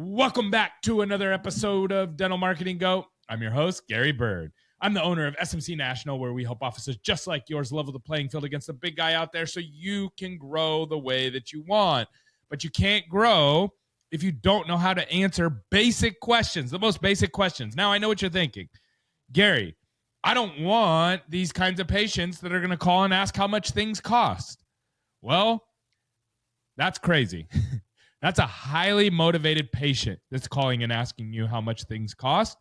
Welcome back to another episode of Dental Marketing Go. I'm your host, Gary Bird. I'm the owner of SMC National, where we help offices just like yours level the playing field against the big guy out there so you can grow the way that you want. But you can't grow if you don't know how to answer basic questions, the most basic questions. Now, I know what you're thinking. Gary, I don't want these kinds of patients that are going to call and ask how much things cost. Well, that's crazy. That's a highly motivated patient that's calling and asking you how much things cost.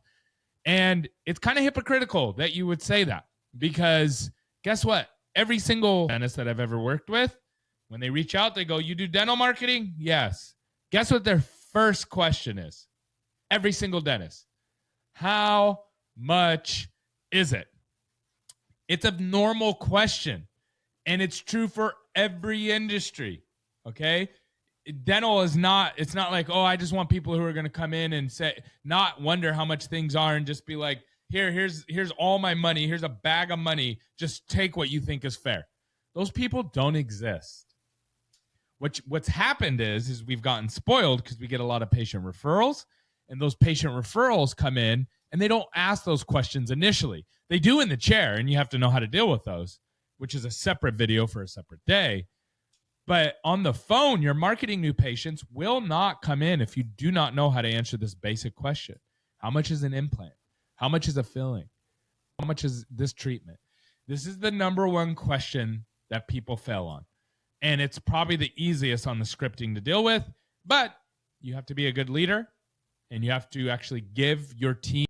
And it's kind of hypocritical that you would say that, because guess what? Every single dentist that I've ever worked with, when they reach out, they go, "You do dental marketing?" Yes. Guess what their first question is? Every single dentist. How much is it? It's a normal question, and it's true for every industry, okay? Dental is not, it's not like, oh, I just want people who are going to come in and say, not wonder how much things are and just be like, here's all my money. Here's a bag of money. Just take what you think is fair. Those people don't exist. What's happened is we've gotten spoiled because we get a lot of patient referrals, and those patient referrals come in and they don't ask those questions initially. They do in the chair, and you have to know how to deal with those, which is a separate video for a separate day. But on the phone, your marketing new patients will not come in if you do not know how to answer this basic question. How much is an implant? How much is a filling? How much is this treatment? This is the number one question that people fail on. And it's probably the easiest on the scripting to deal with, but you have to be a good leader, and you have to actually give your team.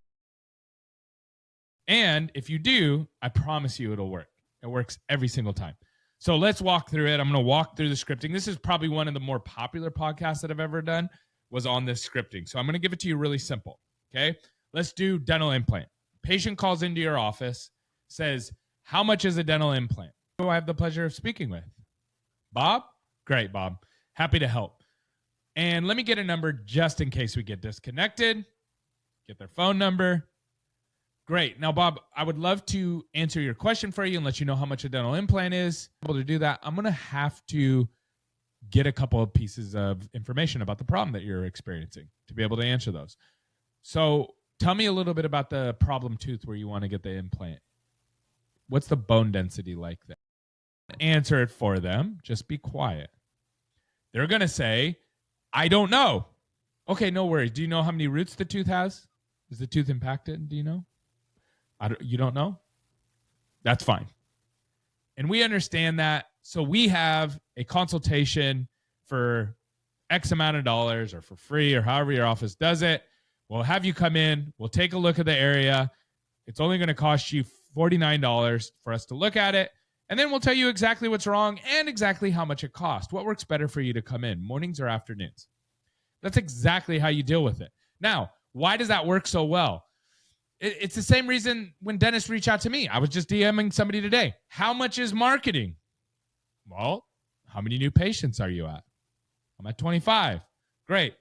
And if you do, I promise you it'll work. It works every single time. So let's walk through it. I'm going to walk through the scripting. This is probably one of the more popular podcasts that I've ever done, was on this scripting. So I'm going to give it to you really simple. Okay. Let's do dental implant. Patient calls into your office, says, "How much is a dental implant?" Who I have the pleasure of speaking with? Bob? Great, Bob. Happy to help. And let me get a number just in case we get disconnected. Get their phone number. Great. Now, Bob, I would love to answer your question for you and let you know how much a dental implant is. Able to do that, I'm going to have to get a couple of pieces of information about the problem that you're experiencing to be able to answer those. So tell me a little bit about the problem tooth where you want to get the implant. What's the bone density like there? Answer it for them. Just be quiet. They're going to say, "I don't know." Okay, no worries. Do you know how many roots the tooth has? Is the tooth impacted? Do you know? You don't know? That's fine. And we understand that. So we have a consultation for X amount of dollars, or for free, or however your office does it. We'll have you come in. We'll take a look at the area. It's only going to cost you $49 for us to look at it. And then we'll tell you exactly what's wrong and exactly how much it costs. What works better for you to come in, mornings or afternoons? That's exactly how you deal with it. Now, why does that work so well? It's the same reason when dentists reach out to me. I was just DMing somebody today. How much is marketing? Well, how many new patients are you at? I'm at 25. Great.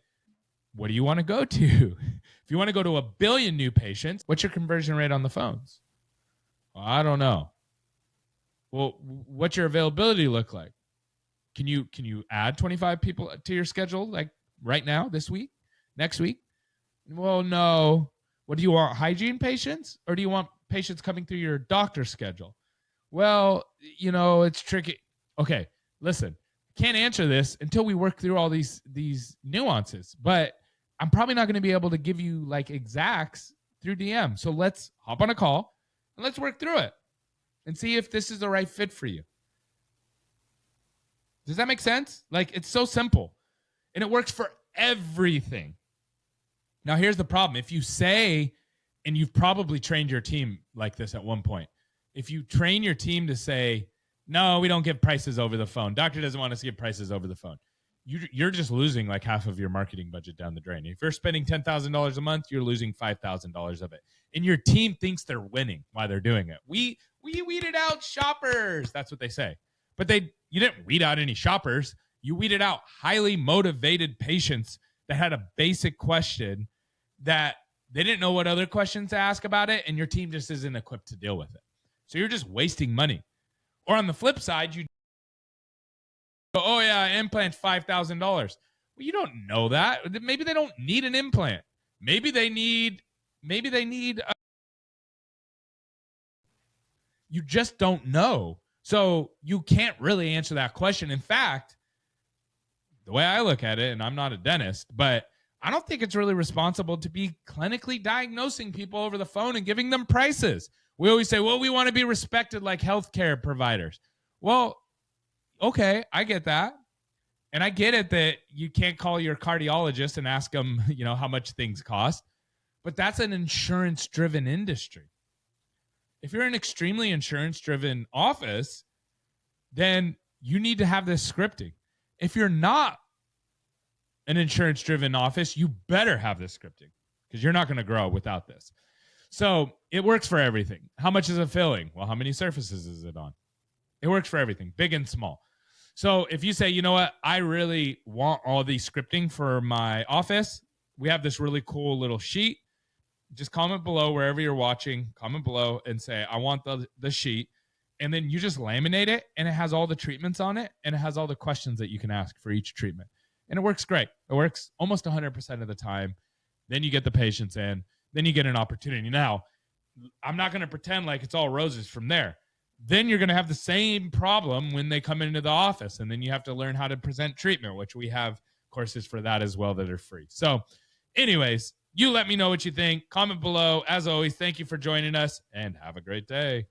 What do you want to go to? If you want to go to 1 billion new patients, what's your conversion rate on the phones? Well, I don't know. Well, what's your availability look like? Can you add 25 people to your schedule, like right now, this week, next week? Well, no. What do you want, hygiene patients, or do you want patients coming through your doctor's schedule? Well, it's tricky. Okay, listen, can't answer this until we work through all these nuances, but I'm probably not going to be able to give you like exacts through DM. So let's hop on a call and let's work through it and see if this is the right fit for you. Does that make sense? Like, it's so simple, and it works for everything. Now, here's the problem. If you say, and you've probably trained your team like this at one point, if you train your team to say, "No, we don't give prices over the phone. Doctor doesn't want us to give prices over the phone," you're just losing like half of your marketing budget down the drain. If you're spending $10,000 a month, you're losing $5,000 of it. And your team thinks they're winning while they're doing it. We weeded out shoppers. That's what they say. But you didn't weed out any shoppers. You weeded out highly motivated patients that had a basic question that they didn't know what other questions to ask about it, and your team just isn't equipped to deal with it. So you're just wasting money. Or on the flip side, you go, "Oh yeah, implant $5,000. Well, you don't know that. Maybe they don't need an implant. Maybe they need you just don't know. So you can't really answer that question. In fact, the way I look at it, and I'm not a dentist, but I don't think it's really responsible to be clinically diagnosing people over the phone and giving them prices. We always say, well, we want to be respected like healthcare providers. Well, okay, I get that. And I get it that you can't call your cardiologist and ask them, how much things cost. But that's an insurance driven industry. If you're an extremely insurance driven office, then you need to have this scripting. If you're not an insurance driven office, you better have this scripting because you're not going to grow without this. So it works for everything. How much is it filling? Well, how many surfaces is it on? It works for everything, big and small. So if you say, you know what, I really want all these scripting for my office, we have this really cool little sheet. Just comment below wherever you're watching, comment below and say, I want the sheet. And then you just laminate it and it has all the treatments on it and it has all the questions that you can ask for each treatment. And it works great. It works almost 100% of the time. Then you get the patients in, then you get an opportunity. Now, I'm not going to pretend like it's all roses from there. Then you're going to have the same problem when they come into the office. And then you have to learn how to present treatment, which we have courses for that as well that are free. So anyways, you let me know what you think. Comment below. As always, thank you for joining us and have a great day.